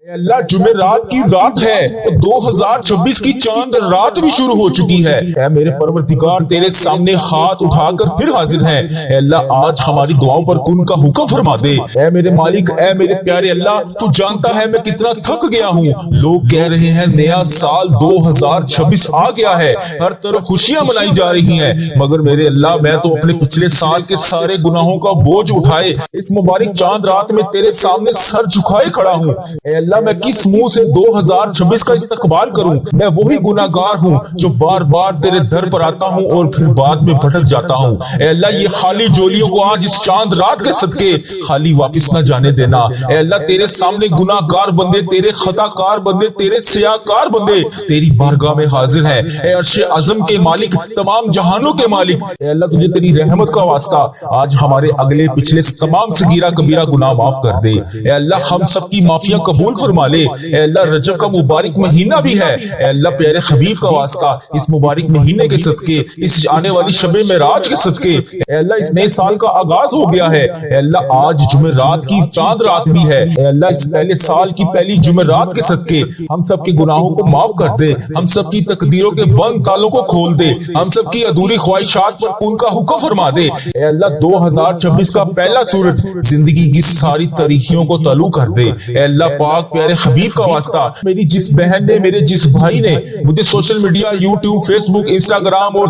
اے اللہ جمعرات کی رات ہے، 2026 کی چاند رات بھی شروع ہو چکی ہے۔ اے میرے پروردگار تیرے سامنے ہاتھ اٹھا کر پھر حاضر ہیں۔ اے اللہ آج ہماری دعاؤں پر کن کا حکم فرما دے۔ اے میرے مالک، اے میرے پیارے اللہ، تو جانتا ہے میں کتنا تھک گیا ہوں۔ لوگ کہہ رہے ہیں نیا سال 2026 آ گیا ہے، ہر طرف خوشیاں منائی جا رہی ہیں، مگر میرے اللہ میں تو اپنے پچھلے سال کے سارے گناہوں کا بوجھ اٹھائے اس مبارک چاند رات میں تیرے سامنے سر جھکائے کھڑا ہوں۔ اے اللہ میں کس منہ سے 2026 کا استقبال کروں؟ میں وہی گناہگار ہوں جو بار بار تیرے در پر آتا ہوں اور پھر بعد میں بھٹک جاتا ہوں۔ اے اللہ یہ خالی جولیوں کو آج اس چاند رات کے صدقے خالی واپس نہ جانے دینا۔ اے اللہ تیرے سامنے گناہگار بندے، تیرے خطا کار بندے، تیرے سیاہ کار بندے تیری بارگاہ میں حاضر ہیں۔ اے عرش عظم کے مالک، تمام جہانوں کے مالک، اے اللہ تجھے تیری رحمت کا واسطہ آج ہمارے اگلے پچھلے تمام صغیرہ کبیرہ گناہ معاف کر دے۔ اے اللہ ہم سب کی معافیاں قبول فرما لے۔ اے اللہ رجب کا مبارک مہینہ بھی ہے، اے اللہ پیارے حبیب کا واسطہ اس مبارک مہینے کے صدقے، اس آنے والی شب معراج کے صدقے، اے اللہ اس نئے سال کا آغاز ہو گیا ہے۔ اے اللہ آج جمعرات کی چاند رات بھی ہے، اے اللہ اس پہلے سال کی پہلی جمعرات کے صدقے ہم سب کے گناہوں کو معاف کر دے، ہم سب کی تقدیروں کے بند تالوں کو کھول دے، ہم سب کی ادھوری خواہشات پر کن کا حکم فرما دے۔ اے اللہ 2026 کا پہلا سورج زندگی کی ساری تاریخیوں کو طلوع کر دے۔ اے اللہ پاک پیارے حبیب کا واسطہ میری جس بہن نے، میرے جس بھائی نے مجھے سوشل میڈیا، یوٹیوب، فیس بک، انسٹاگرام اور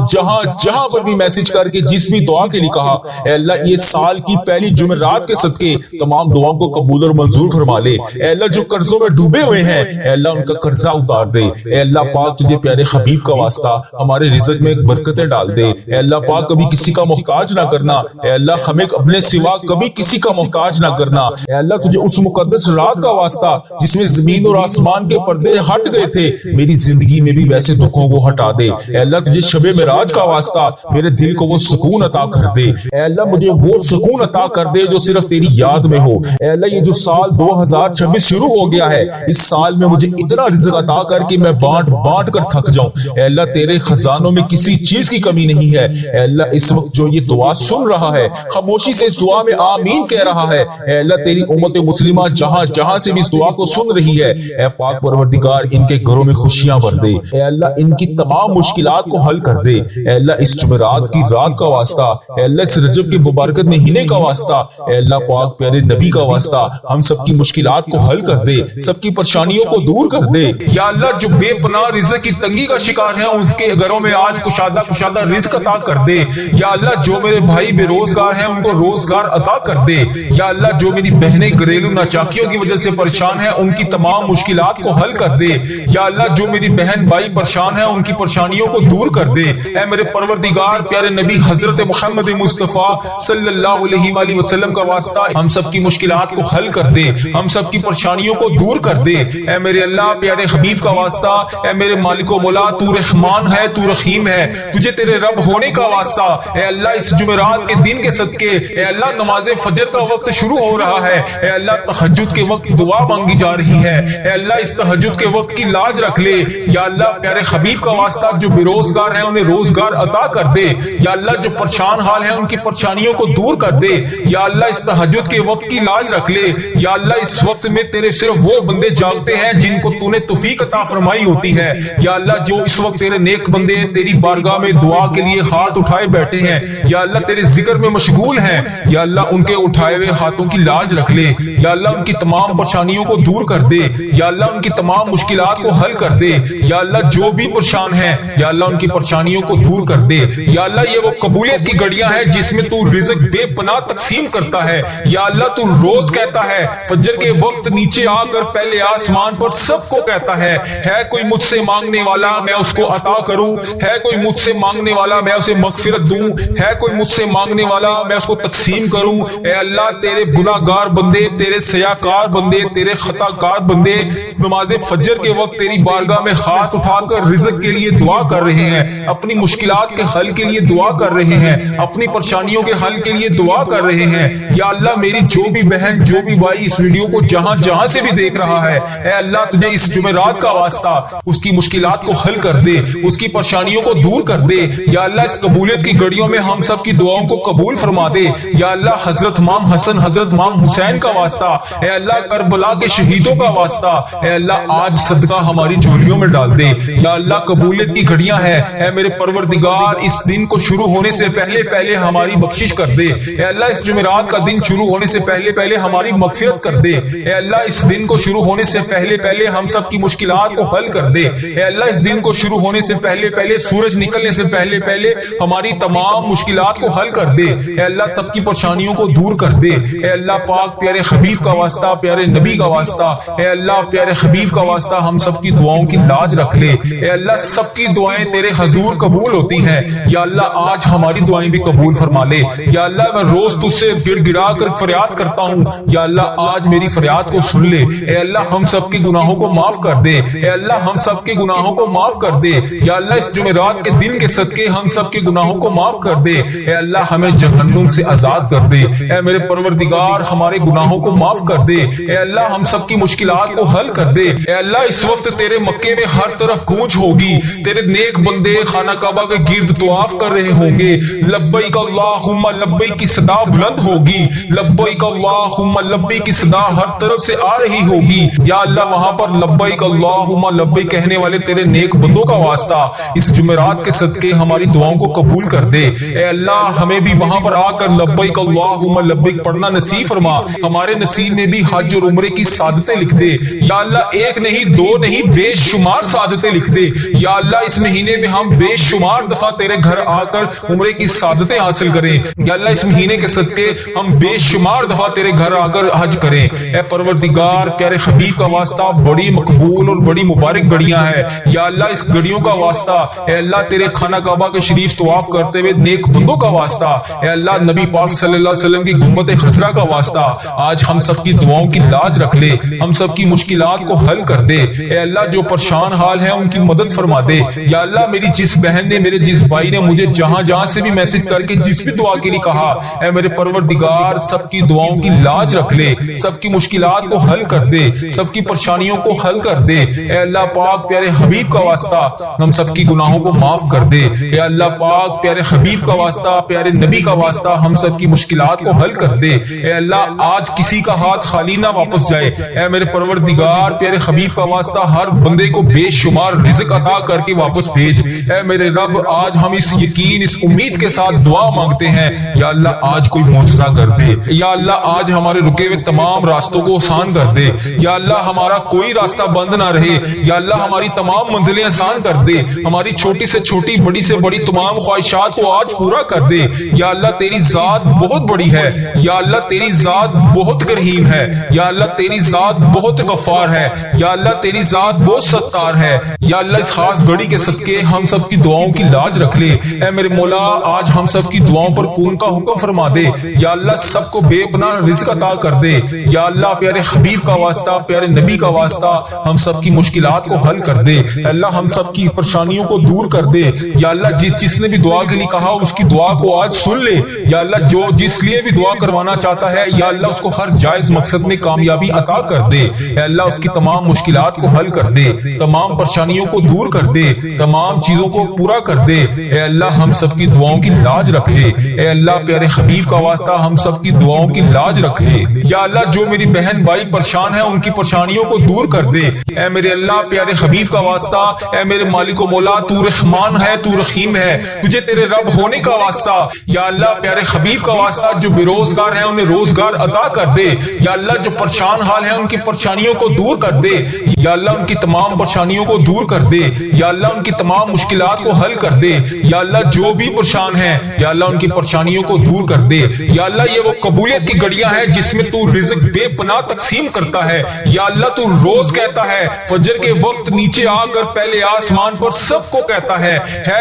جہاں پر بھی میسج کر کے جس بھی دعا کے لیے کہا، اے اللہ یہ سال کی پہلی جمعرات کے صدقے تمام دعاؤں کو قبول اور منظور فرما لے۔ اے اللہ جو قرضوں میں ڈوبے ہوئے ہیں، اے اللہ ان کا قرضہ اتار دے۔ اے اللہ پاک تجھے پیارے حبیب کا واسطہ ہمارے رزق میں برکتیں ڈال دے۔ اے اللہ پاک کبھی کسی کا محتاج نہ کرنا، اے اللہ ہمیں اپنے سوا کبھی کسی کا محتاج نہ کرنا۔ اے اللہ تجھے اس مقدس رات کا واسطہ جس میں زمین اور آسمان کے پردے ہٹ گئے تھے، میری زندگی میں بھی ویسے دکھوں کو ہٹا دے۔ اے اللہ تجھے شب معراج کا واسطہ میرے دل کو وہ سکون عطا کر دے۔ اے اللہ مجھے وہ سکون عطا کر دے جو صرف تیری یاد میں ہو۔ اے اللہ یہ جو سال 2026 شروع ہو گیا ہے، اس سال میں مجھے اتنا رزق عطا کر کہ میں بانٹ کر تھک جاؤں۔ اے اللہ تیرے خزانوں میں کسی چیز کی کمی نہیں ہے۔ اے اللہ اس وقت جو یہ دعا سن رہا ہے، خاموشی سے اس دعا میں آمین کہہ رہا ہے، اے اللہ تیری امت مسلمہ جہاں سے بھی اس دعا کو سن رہی ہے، اے پاک پروردگار ان کے گھروں میں خوشیاں بھر دے۔ اے اللہ ان کی تمام مشکلات کو حل کر دے۔ اے اللہ اس جمعرات کی رات کا واسطہ، اے اللہ اس رجب کے مبارکت مہینے کا واسطہ، اے اللہ پاک پیارے نبی کا واسطہ ہم سب کی مشکلات کو حل کر دے، سب کی پریشانیوں کو دور کر دے۔ یا اللہ جو بے پناہ رزق کی تنگی کا شکار ہیں، ان کے گھروں میں آج کشادہ رزق عطا کر دے۔ یا اللہ جو میرے بھائی بے روزگار ہیں، ان کو روزگار عطا کر دے۔ یا اللہ جو میری بہنیں گھریلو ناچاکیوں کی وجہ سے پریشان ہیں، ان کی تمام مشکلات کو حل کر دے۔ یا اللہ جو میری بہن بھائی پریشان ہیں، ان کی پریشانیوں کو دور کر دے۔ اے میرے پروردگار پیارے نبی حضرت محمد مصطفیٰ صلی اللہ علیہ وآلہ وسلم کا واسطہ ہم سب کی مشکلات کو حل کر دے، ہم سب کی پریشانیوں کو دور کر دے۔ اے میرے اللہ پیارے حبیب کا واسطہ، اے میرے مالک و مولا تو رحمان ہے، تو رحیم ہے، تجھے تیرے رب ہونے کا واسطہ، اے اللہ اس جمعرات کے دن کے صدقے، اے اللہ نماز فجر کا وقت شروع ہو رہا ہے، اے اللہ تہجد کے وقت دعا مانگی جا رہی ہے، اے اللہ اس تہجد کے وقت کی لاج رکھ لے۔ یا اللہ پیارے حبیب کا واسطہ جو بے روزگار ہیں انہیں روزگار عطا کر دے۔ یا اللہ جو پریشان حال ہیں ان کی پریشانیوں کو دور کر دے۔ یا اللہ اس تہجد کے وقت کی لاج رکھ لے۔ یا اللہ اس وقت میں تیرے صرف وہ بندے جاگتے ہیں جن کو تو نے توفیق عطا فرمائی ہوتی ہے۔ یا اللہ جو اس وقت تیرے نیک بندے تیری بارگاہ میں دعا کے لیے ہاتھ اٹھائے بیٹھے ہیں، یا اللہ تیرے ذکر میں مشغول ہیں، یا اللہ ان کے اٹھائے ہوئے ہاتھوں کی لاج رکھ لے۔ یا اللہ ان کی تمام پریشانیوں کو دور کر دے۔ یا اللہ ان کی تمام مشکلات کو حل کر دے۔ یا اللہ جو بھی پریشان ہیں، یا اللہ ان کی پریشانیوں کو دور کر دے۔ یا اللہ یہ وہ قبولیت کی گھڑیاں ہیں جس میں تو رزق بے پناہ تقسیم کرتا ہے۔ یا اللہ تو روز کہتا ہے فجر کے وقت نیچے آ کر پہلے آسمان پر سب کو کہتا ہے کوئی مجھ سے مانگنے والا میں اس کو عطا کروں، ہے کوئی مجھ سے مانگنے والا میں اسے مغفرت دوں، ہے کوئی مجھ سے مانگنے والا میں اس کو تقسیم کروں۔ اے اللہ تیرے گناہگار بندے، تیرے سیاکار بندے، تیرے خطا کار بندے نماز فجر کے وقت تیری بارگاہ میں ہاتھ اٹھا کر رزق کے لیے دعا کر رہے ہیں، اپنی مشکلات کے حل کے لیے دعا کر رہے ہیں، اپنی پریشانیوں کے حل کے لیے دعا کر رہے ہیں۔ یا اللہ میری جو بھی بہن، جو بھی بھائی اس ویڈیو کو جہاں سے بھی دیکھ رہا ہے، اے اللہ تجھے اس جمعرات کا واسطہ اس کی مشکلات کو حل کر دے، اس کی پریشانیوں کو دور کر دے۔ یا اللہ اس قبولیت کی گھڑیوں میں ہم سب کی دعاؤں کو قبول فرما دے۔ یا اللہ حضرت امام حسن، حضرت امام حسین کا واسطہ، اے اللہ کربلا کے شہیدوں کا واسطہ اے اللہ آج صدقہ ہماری جھولیوں میں ڈال دے یا اللہ قبولیت کی گھڑیاں ہیں اے میرے پروردگار اس دن کو شروع ہونے سے پہلے پہلے ہماری بخشش کر دے اے اللہ اس جمعرات کا دن شروع ہونے سے پہلے پہلے ہماری مغفرت کر دے اے اللہ اس دن کو شروع ہونے سے پہلے پہلے ہم سب کی مشکلات کو حل کر دے اے اللہ اس دن کو شروع ہونے سے پہلے پہلے سورج نکلنے سے پہلے پہلے ہماری تمام مشکلات کو حل کر دے اے اللہ سب کی پریشانیوں کو دور کر دے اے اللہ پاک پیارے حبیب کا واسطہ پیارے نبی کا واسطہ اے اللہ پیارے حبیب کا واسطہ ہم سب کی دعاؤں کی لاج رکھ لے اے اللہ سب کی دعائیں تیرے حضور قبول ہوتی ہیں یا اللہ آج ہماری دعائیں بھی قبول فرما لے یا اللہ میں روز تجھ سے گڑ گڑا کر فریاد کرتا ہوں یا اللہ آج میری فریاد کو سن لے اے اللہ ہم سب کے گناہوں کو معاف کر دے اے اللہ ہم سب کے گناہوں کو معاف کر دے یا اللہ اس جمعرات کے دن کے صدقے ہم سب کے گناہوں کو معاف کر دے اے اللہ ہمیں جہنم سے آزاد کر دے اے میرے پروردگار ہمارے گناہوں کو معاف کر دے اے اللہ ہم سب کی مشکلات کو حل کر دے اے اللہ اس وقت تیرے مکے میں ہر طرف گونج ہوگی تیرے نیک بندے خانہ کعبہ کے گرد طواف کر رہے ہوں گے لبیک اللہم لبیک کی صدا بلند ہوگی لبیک اللہم لبیک کی صدا ہر طرف سے آ رہی ہوگی یا اللہ وہاں پر لبیک اللہم لبیک کہنے والے تیرے نیک بندوں کا واسطہ اس جمعرات کے صدقے ہماری دعاؤں کو قبول کر دے اے اللہ ہمیں بھی وہاں پر آ کر لبیک اللہم لبیک پڑھنا نصیب فرما ہمارے نصیب میں بھی حج اور عمرے کی سعادتیں لکھ دے یا اللہ ایک نہیں دو نہیں بے شمار سعادتیں لکھ دے یا اللہ اس مہینے میں ہم بے شمار دفعہ تیرے گھر آ کر عمرے کی سعادتیں حاصل کریں یا اللہ اس مہینے کے صدقے ہم بے شمار دفعہ تیرے گھر آ کر حج کریں اے پروردگار پیارے حبیب کا واسطہ بڑی مقبول اور بڑی مبارک گھڑیاں ہیں یا اللہ اس گھڑیوں کا واسطہ اے اللہ تیرے خانہ کعبہ کے شریف طواف کرتے ہوئے نیک بندوں کا واسطہ اے اللہ نبی پاک صلی اللہ علیہ وسلم کی گنبد خضرا کا واسطہ آج ہم سب کی دعاؤں کی لاج رکھ لے ہم سب کی مشکلات کو حل کر دے اے اللہ جو پریشان حال ہیں ان کی مدد فرما دے یا اللہ میری جس بہن نے میرے جس بھائی نے مجھے جہاں جہاں سے بھی میسج کر کے جس بھی دعا کے لیے کہا اے میرے پروردگار سب کی دعاؤں کی لاج رکھ لے سب کی مشکلات کو حل کر دے سب کی پریشانیوں کو حل کر دے اے اللہ پاک پیارے حبیب کا واسطہ ہم سب کی گناہوں کو معاف کر دے اے اللہ پاک پیارے حبیب کا واسطہ پیارے نبی کا واسطہ ہم سب کی مشکلات کو حل کر دے اے اللہ آج کسی کا ہاتھ خالی نہ واپس جائے اے میرے پروردگار پیارے حبیب کا واسطہ ہر بندے کو بے شمار رزق عطا کر کے واپس بھیج اے میرے رب آج ہم اس یقین اس امید کے ساتھ دعا مانگتے ہیں یا اللہ آج کوئی معجزہ کر دے یا اللہ آج ہمارے رکے ہوئے تمام راستوں کو آسان کر دے یا اللہ ہمارا کوئی راستہ بند نہ رہے یا اللہ ہماری تمام منزلیں آسان کر دے ہماری چھوٹی سے چھوٹی بڑی سے بڑی تمام خواہشات کو آج پورا کر دے یا اللہ تیری ذات بہت بڑی ہے یا اللہ تیری ذات بہت کریم ہے یا اللہ تیری ذات بہت غفار ہے یا اللہ تیری ذات بہت ستار ہے یا اللہ اس خاص گھڑی کے صدقے ہم سب کی دعاؤں کی لاج رکھ لے اے میرے مولا آج ہم سب کی دعاؤں پر کون کا حکم فرما دے یا اللہ سب کو بے پناہ رزق عطا کر دے یا اللہ پیارے حبیب کا واسطہ پیارے نبی کا واسطہ ہم سب کی مشکلات کو حل کر دے اللہ ہم سب کی پریشانیوں کو دور کر دے یا اللہ جس نے بھی دعا کے لیے کہا اس کی دعا کو آج سن لے یا اللہ جو جس لیے بھی دعا کروانا چاہتا ہے یا اللہ اس کو ہر جائز مقصد میں کامیابی عطا کر دے اے اللہ اس کی تمام مشکلات کو حل کر دے تمام پریشانیوں کو دور کر دے تمام چیزوں کو پورا کر دے اے اللہ ہم سب کی دعاؤں کی لاج رکھ لے اے اللہ پیارے حبیب کا واسطہ ہم سب کی دعاؤں کی لاج رکھ لے یا اللہ جو میری بہن بھائی پریشان ہیں ان کی پریشانیوں کو دور کر دے اے میرے اللہ پیارے حبیب کا واسطہ اے میرے مالک و مولا تو رحمان ہے تو رحیم ہے تجھے تیرے رب ہونے کا واسطہ یا اللہ پیارے حبیب کا واسطہ جو بے روزگار ہیں انہیں روزگار عطا کر دے یا اللہ جو پریشان حال ہیں ان کی پریشانیوں کو دور کر دے یا اللہ ان کی تمام پریشانیوں کو دور کر دے یا اللہ ان کی تمام مشکلات کو حل کر دے یا اللہ جو بھی پریشان ہیں یا اللہ ان کی پریشانیوں کو دور کر دے یا اللہ یہ وہ قبولیت کی گھڑیاں ہیں جس میں تو رزق بے پناہ تقسیم کرتا ہے یا اللہ تو روز کہتا ہے فجر کے وقت نیچے آ کر پہلے آسمان پر سب کو کہتا ہے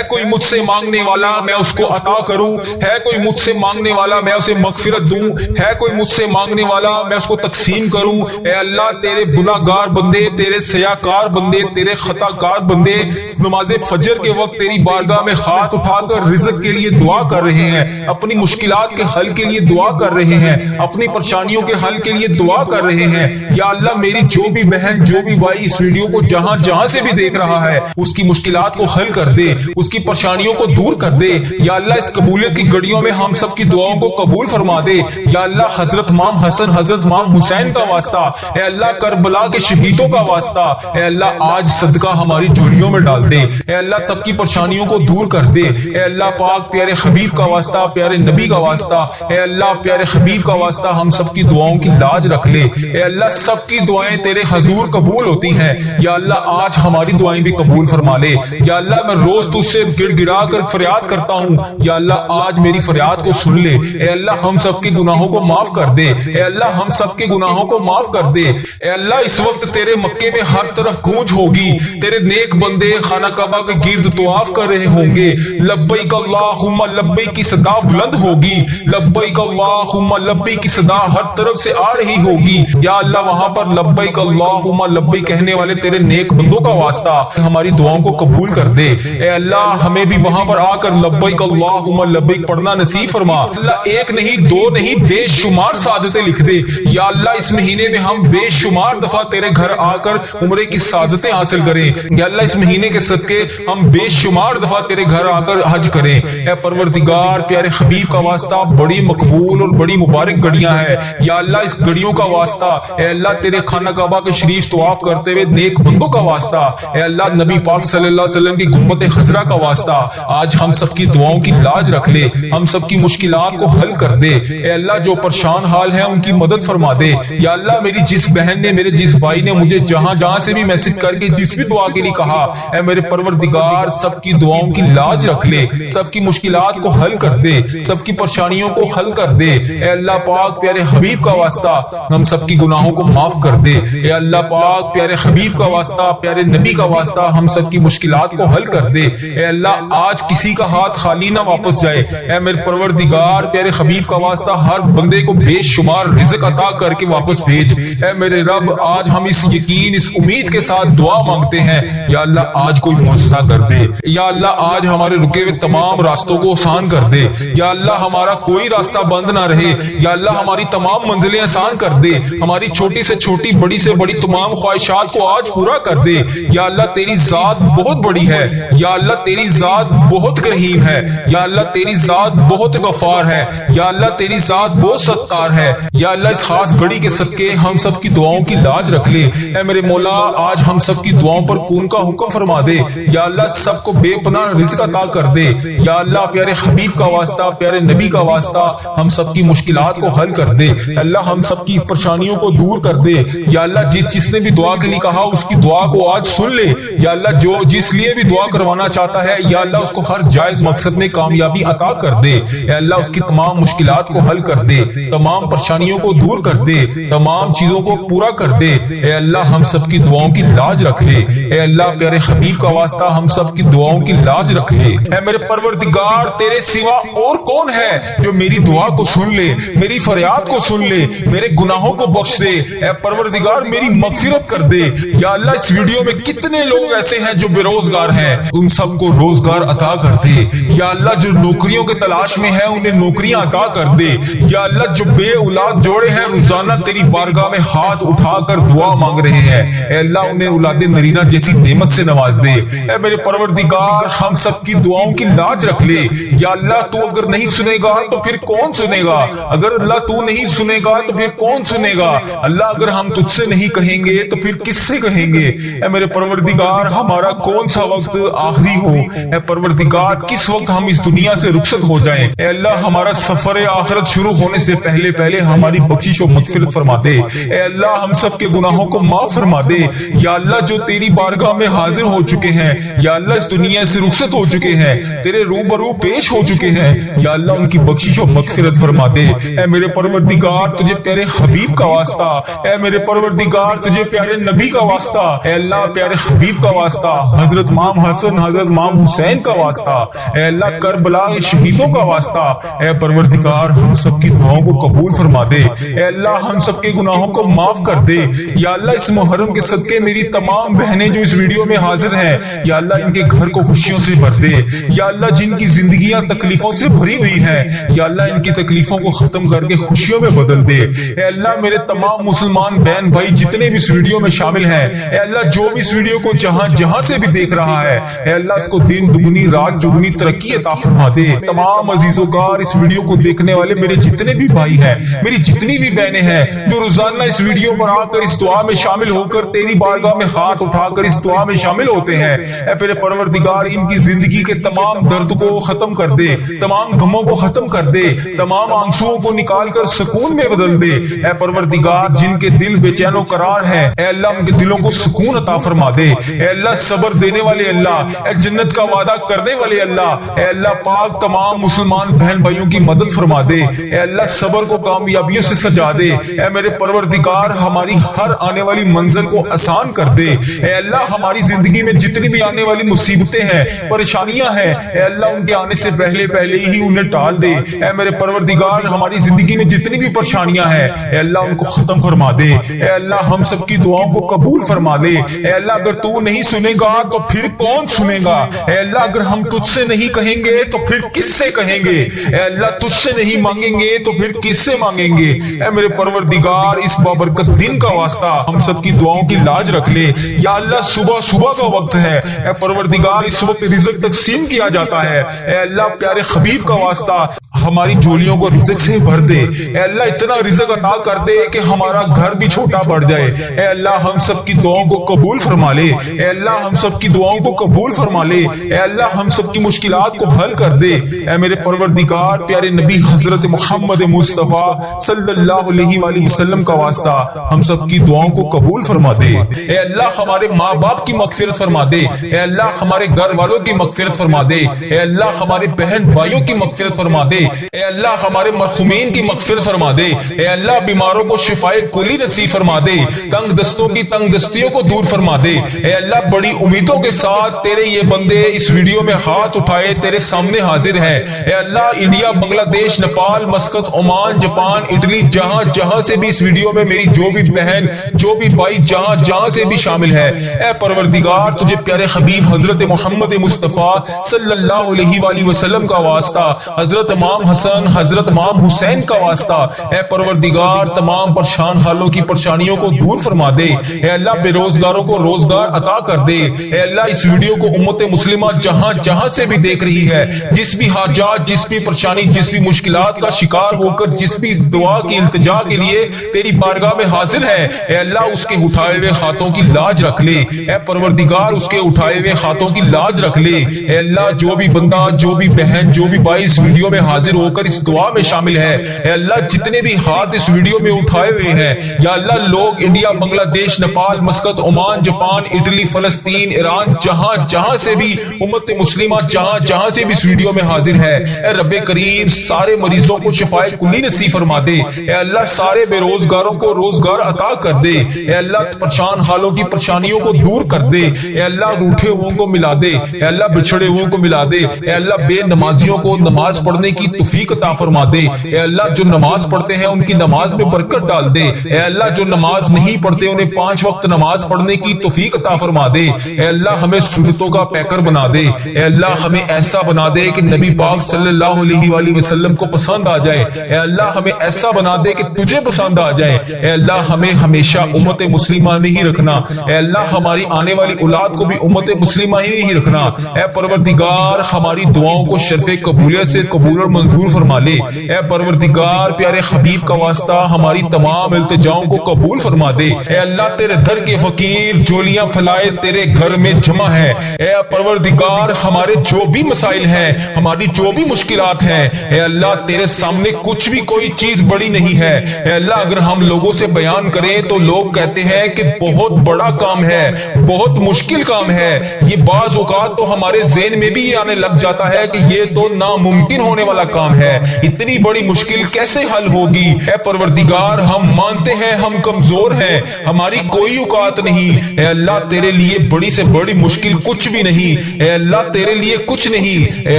کوئی مجھ سے مانگنے والا میں اس کو عطا کروں ہے کوئی مجھ سے مانگنے والا میں اسے مغفرت دوں ہے کوئی مجھ سے مانگنے والا میں اس کو تقسیم کروں اے اللہ تیرے گناہگار بندے تیرے سیاکار بندے تیرے خطا کار بندے نماز فجر کے وقت تیری بارگاہ میں ہاتھ اٹھا کر رزق کے لیے دعا کر رہے ہیں اپنی مشکلات کے حل کے لیے دعا کر رہے ہیں اپنی پریشانیوں کے حل کے لیے دعا کر رہے ہیں یا اللہ میری جو بھی بہن جو بھی بھائی اس ویڈیو کو جہاں جہاں سے بھی دیکھ رہا ہے اس کی مشکلات کو حل کر دے اس کی پریشانیوں کو دور کر دے یا اللہ اس قبولیت کی گھڑیوں میں ہم سب کی دعاؤں کو قبول فرما دے یا اللہ حضرت امام حسن حضرت امام حسین کا واسطہ اے اللہ کربلا کے شہیدوں کا واسطہ، اے اللہ آج صدقہ ہماری جھولیوں میں ڈال دے، اے اللہ سب کی پریشانیوں کو دور کر دے، اے اللہ پاک پیارے حبیب کا واسطہ، پیارے نبی کا واسطہ، اے اللہ پیارے حبیب کا واسطہ ہم سب کی دعاؤں کی لاج رکھ لے، اے اللہ سب کی دعائیں تیرے حضور قبول ہوتی ہیں، یا اللہ آج ہماری دعائیں بھی قبول فرما لے، یا اللہ میں روز تجھ سے گڑ گڑا کر فریاد کرتا ہوں، یا اللہ آج میری فریاد کو سن لے، اے اللہ ہم سب کے گناہوں کو معاف کر دے، اے اللہ ہم سب کے گناہوں کو معاف کر دے، اے اللہ اس وقت تیرے مکے میں ہر طرف گونج ہوگی، تیرے نیک بندے خانہ کعبہ کے گرد طواف کر رہے ہوں گے، لبیک اللہم لبیک کی صدا بلند ہوگی، لبیک اللہم لبیک کی صدا ہر طرف سے آ رہی ہوگی، یا اللہ وہاں پر لبیک اللہم لبیک کہنے والے تیرے نیک بندوں کا واسطہ ہماری دعاؤں کو قبول کر دے، اے اللہ ہمیں بھی وہاں پر آ کر لبیک اللہم لبیک پڑھنا نصیب فرما، اللہ ایک نہیں دو نہیں بے شمار سعادتیں لکھ دے، یا اللہ اس مہینے میں ہم بے شمار دفعہ تیرے گھر آ کر عمرے کی سعادتیں حاصل کریں، یا اللہ اس مہینے کے صدقے ہم بے شمار دفعہ تیرے گھر آ کر حج کریں، اے پروردگار پیارے حبیب کا واسطہ بڑی مقبول اور بڑی مبارک گھڑیاں ہیں، یا اللہ اس گھڑیوں کا واسطہ، اے اللہ تیرے خانہ کعبہ کے شریف طواف کرتے ہوئے نیک بندوں کا واسطہ، اے اللہ نبی پاک صلی اللہ علیہ وسلم کی گنبد خضرا کا واسطہ آج ہم سب کی دعاؤں کی لاج رکھ لے، ہم سب کی مشکلات کو حل کر دے، اے اللہ جو پریشان حال ہیں ان کی مدد فرما دے، یا اللہ میری جس بہن نے میرے جس بھائی نے مجھے جہاں سے بھی میسج کر کے جس بھی دعا کے لیے کہا، اے میرے پروردگار سب کی دعاؤں کی لاج رکھ لے، سب کی مشکلات کو حل کر دے، سب کی پریشانیوں کو حل کر دے، اے اللہ پاک پیارے حبیب کا واسطہ ہم سب کی گناہوں کو معاف کر دے، اے اللہ پاک پیارے حبیب کا واسطہ پیارے نبی کا واسطہ ہم سب کی مشکلات کو حل کر دے، اے اللہ آج کسی کا ہاتھ خالی نہ واپس جائے، اے میرے پروردگار پیارے حبیب کا واسطہ ہر بندے کو بے شمار رزق عطا کر کے واپس بھیج، اے میرے رب آج ہم اس یقین اس امید کے ساتھ دعا مانگتے ہیں، یا اللہ آج کوئی معجزہ کر دے، یا اللہ آج ہمارے رکے ہوئے تمام راستوں کو آسان کر دے، یا اللہ ہمارا کوئی راستہ بند نہ رہے، یا اللہ ہماری تمام منزلیں آسان کر دے، ہماری چھوٹی سے چھوٹی بڑی سے بڑی تمام خواہشات کو آج پورا کر دے، یا اللہ تیری ذات بہت بڑی ہے، یا اللہ تیری ذات بہت رحیم ہے، یا اللہ تیری ذات بہت غفار ہے، یا اللہ تیری ذات بہت ستار ہے، یا اللہ اس خاص گھڑی کے صدقے ہم سب کی دعاؤں کی لاج رکھ لے، اے میرے مولا آج ہم سب کی دعاؤں پر کون کا حکم فرما دے، یا اللہ سب کو بے پناہ رزق عطا کر دے، یا اللہ پیارے حبیب کا واسطہ پیارے نبی کا واسطہ ہم سب کی مشکلات کو حل کر دے، اللہ ہم سب کی پریشانیوں کو دور کر دے، یا اللہ جس نے بھی دعا کے لیے کہا اس کی دعا کو آج سن لے، یا اللہ جو جس لیے بھی دعا کروانا چاہتا ہے یا اللہ اس کو ہر جائز مقصد میں کامیابی عطا کر دے، اے اللہ اس کی تمام مشکلات کو حل کر دے، تمام پریشانیوں کو دور کر دے، تمام چیزوں کو پورا کر دے، اے اللہ ہم سب کی دعاؤں کی لاج رکھ لے، اے اللہ پیارے حبیب کا واسطہ ہم سب کی دعاؤں کی لاج رکھ لے، اے میرے پروردگار تیرے سوا اور کون ہے جو میری دعا کو سن لے، میری فریاد کو سن لے، میرے گناہوں کو بخش دے، اے پروردگار میری مغفرت کر دے، یا اللہ اس ویڈیو میں کتنے لوگ ایسے ہیں جو بے روزگار ہیں ان سب کو روزگار عطا کر دے، یا اللہ جو نوکریوں کے تلاش میں ہے انہیں نوکریاں عطا کر دے، یا اللہ جو بے اولاد جوڑے ہیں روزانہ تیری بارگاہ میں ہاتھ اٹھا کر دعا مانگ رہے ہیں، اے اللہ انہیں اولاد نرینہ جیسی نعمت سے نواز دے، اے میرے پروردگار ہم سب کی دعاؤں کی لاج رکھ لے، یا اللہ تو اگر نہیں سنے گا تو پھر کون سنے گا، اگر اللہ تو نہیں سنے گا تو پھر کون سنے گا، اللہ اگر ہم تجھ سے نہیں کہیں گے تو پھر کس سے کہیں گے، اے میرے پروردگار ہمارا کون سا وقت آخری ہو، اے پروردگار کس وقت ہم اس دنیا سے رخصت ہو جائیں، اے اللہ ہمارا سفر آخرت شروع ہونے سے پہلے ہماری بخشش و مغفرت فرما دے، اے اللہ ہم سب کے گناہوں کو معاف فرما دے، یا اللہ جو تیری بارگاہ میں حاضر ہو چکے ہیں، یا اللہ اس دنیا سے رخصت ہو چکے ہیں، تیرے روبرو پیش ہو چکے ہیں، یا اللہ ان کی بخشش و مغفرت فرما دے، اے میرے پروردگار تجھے پیارے حبیب کا واسطہ، اے میرے پروردگار تجھے پیارے نبی کا واسطہ، اے اللہ پیارے حبیب کا واسطہ، حضرت امام حسن حضرت امام حسین کا واسطہ، اے اللہ کربلا کے شہیدوں کا واسطہ، اے پروردگار ہم سب کی دعاؤں کو قبول فرما دے، اے اللہ ہم سب کے گناہوں کو معاف کر دے، یا اللہ اس محرم کے صدقے میری تمام بہنیں جو اس ویڈیو میں حاضر ہیں، یا اللہ ان کے گھر کو خوشیوں سے بھر دے، یا اللہ جن کی زندگیاں تکلیفوں سے بھری ہوئی ہیں، یا اللہ ان کی تکلیفوں کو ختم کر کے خوشیوں میں بدل دے، اے اللہ میرے تمام مسلمان بہن بھائی جتنے بھی اس ویڈیو میں شامل ہیں، اے اللہ جو بھی اس ویڈیو کو جہاں سے بھی دیکھ رہا ہے، اے اللہ اس کو دن دگنی رات چگنی ترقی عطا فرما دے، تمام عزیزوں کا اس ویڈیو کو دیکھنے والے میرے جتنے بھی بھائی ہیں، میری جتنی بھی بہنیں ہیں جو روزانہ روزانہ اس ویڈیو پر آ کر اس دعا میں شامل ہو کر تیری بارگاہ میں ہاتھ اٹھا کر اس دعا میں شامل ہوتے ہیں، اے میرے پروردگار ان کی زندگی کے تمام درد کو ختم کر دے، تمام غموں کو ختم کر دے، تمام آنسوؤں کو نکال کر سکون میں بدل دے۔ اے پروردگار جن کے دل بے چین و قرار ہیں، اے اللہ ان کے دلوں کو سکون عطا فرما دے۔ اے اللہ صبر دینے والے اللہ، اے جنت کا وعدہ کرنے والے اللہ، اے اللہ پاک تمام مسلمان بہن بھائیوں کی مدد فرما دے۔ اے اللہ صبر کو کامیابیوں سے سجا دے۔ اے میرے پروردگار ہماری ہر آنے والی منزل کو آسان کر دے۔ اے اللہ ہماری زندگی میں جتنی بھی آنے والی مصیبتیں ہیں، پریشانیاں ہیں، اے اللہ ان کے آنے سے پہلے ہی انہیں ٹال دے۔ اے میرے پروردگار ہماری زندگی میں جتنی بھی پریشانیاں ہیں، اے اللہ ان کو ختم فرما دے۔ اے اللہ ہم سب کی دعاؤں کو قبول فرما دے۔ اے اللہ اگر تو نہیں سنے گا تو پھر کون سنے گا؟ اے اللہ اگر ہم تجھ سے نہیں کہیں گے تو پھر کس سے کہیں گے؟ اے اللہ تجھ سے نہیں مانگیں گے تو پھر کس سے مانگیں گے؟ اے میرے پروردگار اس بابرکت دن کا واسطہ ہم سب کی دعاؤں کی لاج رکھ لے۔ یا اللہ صبح کا وقت ہے، اے پروردگار اس وقت رزق تقسیم کیا جاتا ہے، اے اللہ پیارے حبیب کا واسطہ ہماری جھولیوں کو رزق سے بھر دے۔ اے اللہ اتنا رزق عطا کر دے کہ ہمارا گھر بھی چھوٹا پڑ جائے۔ اے اللہ ہم سب کی دعاؤں کو قبول فرما لے۔ اے اللہ ہم سب کی دعاؤں کو قبول فرما لے۔ اے اللہ ہم سب کی مشکلات کو حل کر دے۔ اے میرے پروردگار پیارے نبی حضرت محمد مصطفیٰ صلی اللہ علیہ وآلہ وسلم کا واسطہ ہم سب کی دعاؤں کو قبول فرما دے۔ اے اللہ ہمارے ماں باپ کی مغفرت فرما دے۔ اے اللہ ہمارے گھر والوں کی مغفرت فرما دے۔ اے اللہ ہمارے بہن بھائیوں کی مغفرت فرما دے۔ اے اللہ ہمارے مرحومین کی مغفرت فرما دے۔ اے اللہ بیماروں کو شفائے کلی نصیب فرما دے۔ تنگ دستوں کی تنگ دستیوں کو دور فرما دے۔ اے اللہ بڑی امیدوں کے ساتھ تیرے یہ بندے اس ویڈیو میں ہاتھ اٹھائے تیرے سامنے حاضر ہیں۔ اے اللہ انڈیا، بنگلہ دیش، Nepal, Muscat, Oman, Japan, Italy, جہاں سے بھی اس ویڈیو میں میری جو بھی بہن جو بھی بھائی جہاں سے بھی شامل ہے، اے پروردگار تجھے پیارے حبیب حضرت محمد مصطفیٰ صلی اللہ علیہ وآلہ وسلم کا واسطہ، حضرت امام حسن، حضرت امام حسین کا واسطہ، اے پروردگار تمام پریشان حالوں کی پریشانیوں کو دور فرما دے۔ اے اللہ بے روزگاروں کو روزگار عطا کر دے۔ اے اللہ اس ویڈیو کو امت مسلمہ جہاں سے بھی دیکھ رہی ہے، جس بھی حاجات، جس بھی پریشانی، جس بھی مشکلات کا شکار ہو کر جس بھی دعا کی التجا کے لیے تیری بارگاہ میں حاضر ہے، اے اللہ اس کے اٹھائے ہوئے ہاتھوں کی لاج رکھ لے۔ اے پروردگار اس کے اٹھائے ہوئے ہاتھوں کی لاج رکھ لے۔ اے اللہ جو بھی بندہ، جو بھی بہن، جو بھی بھائی اس ویڈیو میں حاضر ہو کر اس دعا میں شامل ہے، اے اللہ جتنے بھی ہاتھ اس ویڈیو میں اٹھائے ہوئے ہیں، یا اللہ لوگ انڈیا، بنگلہ دیش، Nepal, Muscat, Oman, Japan, Italy, فلسطین، ایران، جہاں سے بھی امت مسلمہ جہاں سے بھی اس ویڈیو میں حاضر ہے، اے رب کریم سارے مریضوں کو شفائے کلی نصیب فرما دے۔ اے اللہ سارے بے روزگاروں کو روزگار عطا کر دے۔ اے اللہ پریشان حالوں کی پریشانیوں کو دور کر دے۔ اے اللہ روٹھے ہوئوں کو ملا دے۔ اے اللہ بچھڑے ہوئوں کو ملا دے۔ اے اللہ بے نمازیوں کو نماز پڑھنے کی توفیق عطا فرما دے۔ اے اللہ جو نماز پڑھتے ہیں ان کی نماز میں برکت ڈال دے۔ اے اللہ جو نماز نہیں پڑھتے انہیں 5 وقت نماز پڑھنے کی توفیق عطا فرما دے۔ اے اللہ ہمیں سنتوں کا پیکر بنا دے۔ اے اللہ ہمیں ایسا بنا دے کہ نبی پاک صلی اللہ علیہ وآلہ وسلم کو پسند آ جائے۔ اے اللہ ہمیں ایسا بنا دے کہ تجھے پسند آ جائے۔ اے اللہ ہمیں ہمیشہ امت مسلمہ میں ہی رکھنا۔ اے اللہ ہماری آنے والی اولاد کو بھی امت مسلمہ ہی رکھنا۔ اے پروردگار ہماری دعاؤں کو شرف قبولیت سے قبول اور منظور فرما لے۔ اے پروردگار پیارے حبیب کا واسطہ ہماری تمام التجاؤں کو قبول فرما دے۔ اے اللہ تیرے در کے فقیر جولیاں پھیلائے تیرے گھر میں جمع ہے۔ اے پروردگار ہمارے جو بھی مسائل ہیں، ہماری جو بھی مشکلات ہیں، اے اللہ تیرے سامنے کچھ بھی کوئی چیز بڑی نہیں ہے۔ اے اللہ اگر ہم لوگوں سے بیان کریں تو لوگ کہتے ہیں کہ بہت بڑا کام ہے، بہت مشکل کام ہے۔ یہ بعض اوقات تو ہمارے ذہن میں بھی یہ آنے لگ جاتا ہے کہ یہ تو ناممکن ہونے والا کام ہے، اتنی بڑی مشکل کیسے حل ہوگی؟ اے پروردگار ہم مانتے ہیں ہم کمزور ہیں، ہماری کوئی اوقات نہیں۔ اے اللہ تیرے لیے بڑی سے بڑی مشکل کچھ بھی نہیں۔ اے اللہ تیرے لیے کچھ نہیں۔ اے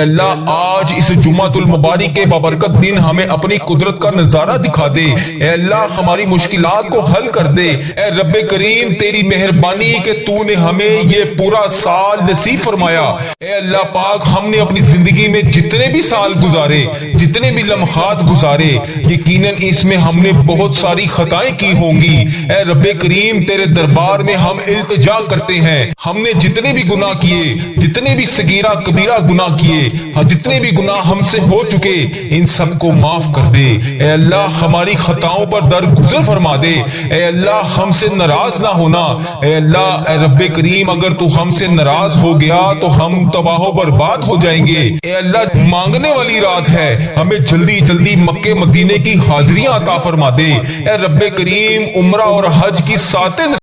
اللہ آج اس جمعۃ المبارک کے بابرکت دن ہمیں اپنی قدرت کا نظارہ دکھا دے۔ اے اللہ ہماری مشکلات کو حل کر دے۔ اے رب کریم تیری مہربانی کہ تو نے ہمیں یہ پورا سال نصیب فرمایا۔ اے اللہ پاک ہم نے اپنی زندگی میں جتنے بھی سال گزارے، جتنے بھی لمحات گزارے، یقیناً اس میں ہم نے بہت ساری خطائیں کی ہوں گی۔ اے رب کریم تیرے دربار میں ہم التجا کرتے ہیں، ہم نے جتنے بھی گناہ کیے، جتنے بھی صغیرہ کبیرہ گناہ کیے، جتنے بھی گناہ ہم سے ہو چکے، ان سب کو معاف کر دے۔ اے اللہ ہماری خطاؤں پر درگزر منظور فرما دے۔ اے اللہ ہم سے ناراض نہ ہونا، اے اللہ اے رب کریم اگر تو ہم سے ناراض ہو گیا تو ہم تباہ و برباد ہو جائیں گے۔ اے اللہ مانگنے والی رات ہے، ہمیں جلدی جلدی مکے مدینے کی حاضریاں عطا فرما دے۔ اے رب کریم عمرہ اور حج کی ساتیں